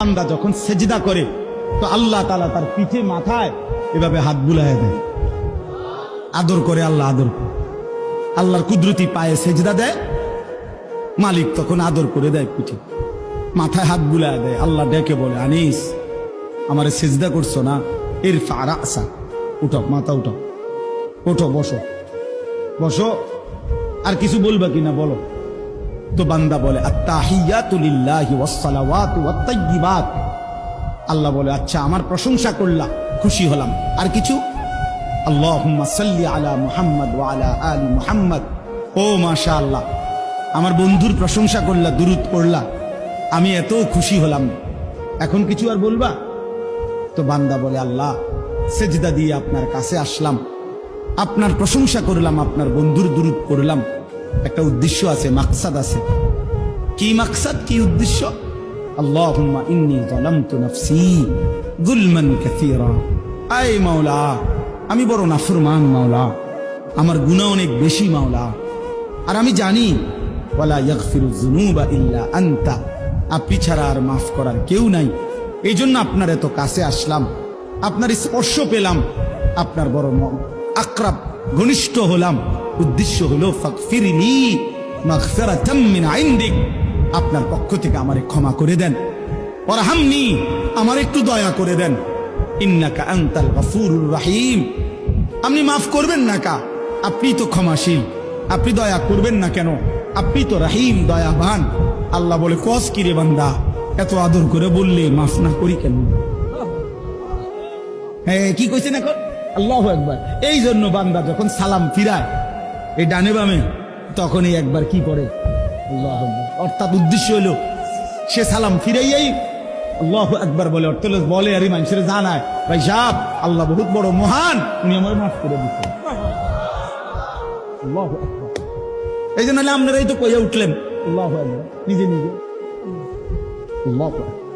বান্দা যখন সেজদা করে তো আল্লাহ তাআলা তার পিঠে মাথায় এভাবে হাত বুলায় দেয়, আদর করে। আল্লাহ আদর করে, আল্লাহর কুদরতি পায়ে সেজদা দেয়, মালিক তখন আদর করে দেয়, পিঠে মাথায় হাত বুলায় দেয়। আল্লাহ ডেকে বলে, আনিস আমারে সেজদা করছো না, ইরফা রাসা, উঠো, মাথা উঠো, ওঠো, বসো বসো। আর কিছু বলবা কিনা বলো? তো বান্দা বলে, আত্তাহিয়াতু লিল্লাহি ওয়াস সালাওয়াতু ওয়াত তাইয়্যিবাত। আল্লাহ বলে, আচ্ছা আমার প্রশংসা করলা, খুশি হলাম, আর কিছু? আল্লাহুম্মা সাল্লি আলা মুহাম্মদ ওয়া আলা আলি মুহাম্মদ। ও মাশাআল্লাহ, আমার বন্ধুর প্রশংসা করলা, দুরূদ পড়লা, আমি এত খুশি হলাম, এখন কিছু আর বলবা? তো বান্দা বলে, আল্লাহ সেজদা দিয়ে আপনার কাছে আসলাম, আপনার প্রশংসা করলাম, আপনার বন্ধুর দুরূদ পড়লাম, একটা উদ্দেশ্য আছে, মাকসাদ আছে। কি মাকসাদ, কি উদ্দেশ্য? আল্লাহুম্মা ইন্নী যালামতু নাফসি যুলমান কাসীরা। আয় মাওলা, আমি বড় নাফরমান মাওলা, আমার গুনাহ অনেক বেশি মাওলা, আর আমি জানি ওয়ালা ইয়াগফিরুয যুনুবা ইল্লা আনতা, আপনি ছাড়া আর মাফ করার কেউ নাই। এই জন্য আপনার এত কাছে আসলাম, আপনার স্পর্শ পেলাম, আপনার বড় আকরাব ঘনিষ্ঠ হলাম। উদ্দেশ্য হলো ফাগফিরলি মাগফিরাতাম মিন ইনদিক, আপনার পক্ষ থেকে আমারে ক্ষমা করে দেন, ওয়ারহামনি, আমার একটু দয়া করে দেন, ইন্নাকা আনতাল গফুরুর রহিম, আপনি মাফ করবেন না কা? আপনি তো ক্ষমাশীল, আপনি দয়া করবেন না কেন? আপনি তো রহিম, দয়াবান। আল্লাহ বলে, কস কি রে বান্দা, এত আদর করে বললে মাফ না করি কেন? হ্যাঁ, কি কইছেন এখন? আল্লাহু আকবার। এই জন্য বান্দা যখন সালাম ফিরায় এই ডানে বামে, তখনই একবার কি করে? আল্লাহু আকবার। অর্থাৎ উদ্দেশ্য হলো সে সালাম ফিরাইয়াই আল্লাহু আকবার বলে, অর্থ বলে আর মানুষের জানায়, ভাই সাহেব আল্লাহ বহুত বড় মহান, উনি আমার মাফ করে দিচ্ছেন। আল্লাহু আকবার। এই জন্য আপনারাই তো কইয়া উঠলেন আল্লাহু আকবার, নিজে নিজে। আল্লাহু আকবার।